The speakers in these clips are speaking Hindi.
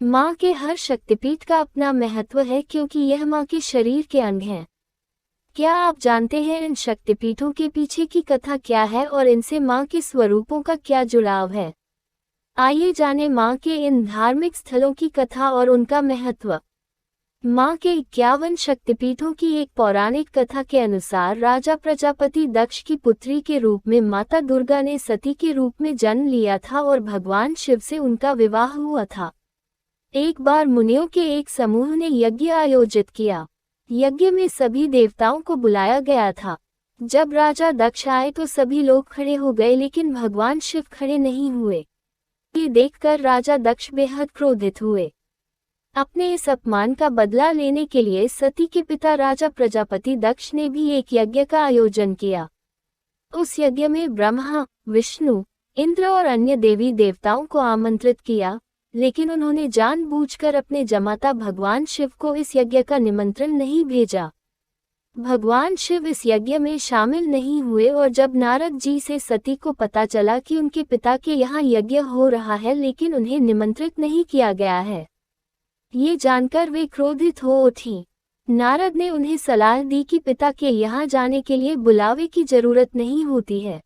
माँ के हर शक्तिपीठ का अपना महत्व है क्योंकि यह माँ के शरीर के अंग हैं। क्या आप जानते हैं इन शक्तिपीठों के पीछे की कथा क्या है और इनसे माँ के स्वरूपों का क्या जुड़ाव है? आइए जानें माँ के इन धार्मिक स्थलों की कथा और उनका महत्व। माँ के 51 शक्तिपीठों की एक पौराणिक कथा के अनुसार राजा प्रजापति दक्ष की पुत्री के रूप में माता दुर्गा ने सती के रूप में जन्म लिया था और भगवान शिव से उनका विवाह हुआ था। एक बार मुनियों के एक समूह ने यज्ञ आयोजित किया। यज्ञ में सभी देवताओं को बुलाया गया था। जब राजा दक्ष आए तो सभी लोग खड़े हो गए लेकिन भगवान शिव खड़े नहीं हुए। ये देखकर राजा दक्ष बेहद क्रोधित हुए। अपने इस अपमान का बदला लेने के लिए सती के पिता राजा प्रजापति दक्ष ने भी एक यज्ञ का आयोजन किया। उस यज्ञ में ब्रह्मा, विष्णु, इंद्र और अन्य देवी देवताओं को आमंत्रित किया, लेकिन उन्होंने जानबूझकर अपने जमाता भगवान शिव को इस यज्ञ का निमंत्रण नहीं भेजा। भगवान शिव इस यज्ञ में शामिल नहीं हुए और जब नारद जी से सती को पता चला कि उनके पिता के यहाँ यज्ञ हो रहा है लेकिन उन्हें निमंत्रित नहीं किया गया है, ये जानकर वे क्रोधित हो उठी। नारद ने उन्हें सलाह दी कि पिता के यहाँ जाने के लिए बुलावे की जरूरत नहीं होती है।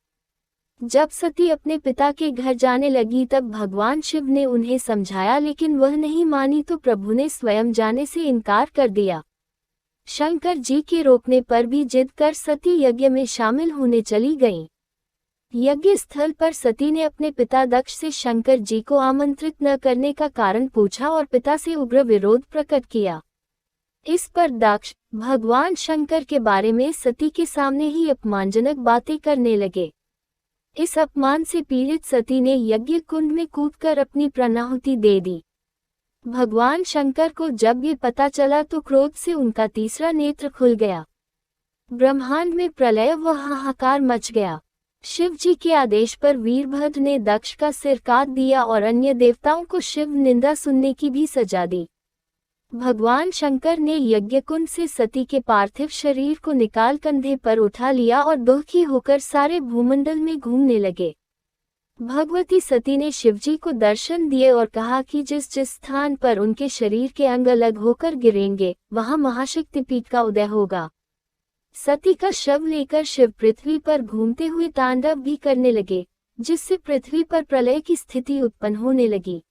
जब सती अपने पिता के घर जाने लगी तब भगवान शिव ने उन्हें समझाया लेकिन वह नहीं मानी तो प्रभु ने स्वयं जाने से इनकार कर दिया। शंकर जी के रोकने पर भी जिद कर सती यज्ञ में शामिल होने चली गईं। यज्ञ स्थल पर सती ने अपने पिता दक्ष से शंकर जी को आमंत्रित न करने का कारण पूछा और पिता से उग्र विरोध प्रकट किया। इस पर दक्ष भगवान शंकर के बारे में सती के सामने ही अपमानजनक बातें करने लगे। इस अपमान से पीड़ित सती ने यज्ञ कुंड में कूदकर अपनी प्राणाहुति दे दी। भगवान शंकर को जब ये पता चला तो क्रोध से उनका तीसरा नेत्र खुल गया। ब्रह्मांड में प्रलय व हाहाकार मच गया। शिव जी के आदेश पर वीरभद्र ने दक्ष का सिर काट दिया और अन्य देवताओं को शिव निंदा सुनने की भी सजा दी। भगवान शंकर ने यज्ञकुंड से सती के पार्थिव शरीर को निकाल कंधे पर उठा लिया और दुखी होकर सारे भूमंडल में घूमने लगे। भगवती सती ने शिवजी को दर्शन दिए और कहा कि जिस जिस स्थान पर उनके शरीर के अंग अलग होकर गिरेंगे वहां महाशक्तिपीठ का उदय होगा। सती का शव लेकर शिव पृथ्वी पर घूमते हुए तांडव भी करने लगे, जिससे पृथ्वी पर प्रलय की स्थिति उत्पन्न होने लगी।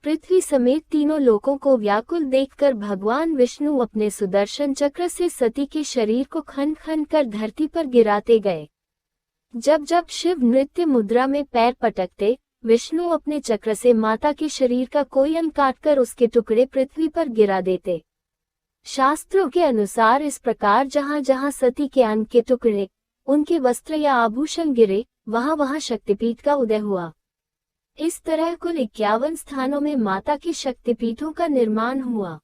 पृथ्वी समेत तीनों लोकों को व्याकुल देखकर भगवान विष्णु अपने सुदर्शन चक्र से सती के शरीर को खंड खंड कर धरती पर गिराते गए। जब जब शिव नृत्य मुद्रा में पैर पटकते, विष्णु अपने चक्र से माता के शरीर का कोई अंग काटकर उसके टुकड़े पृथ्वी पर गिरा देते। शास्त्रों के अनुसार इस प्रकार जहां जहां सती के अंग के टुकड़े, उनके वस्त्र या आभूषण गिरे, वहां वहां शक्तिपीठ का उदय हुआ। इस तरह कुल 51 स्थानों में माता के शक्तिपीठों का निर्माण हुआ।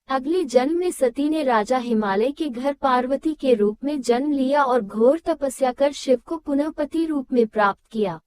अगले जन्म में सती ने राजा हिमालय के घर पार्वती के रूप में जन्म लिया और घोर तपस्या कर शिव को पुनः पति रूप में प्राप्त किया।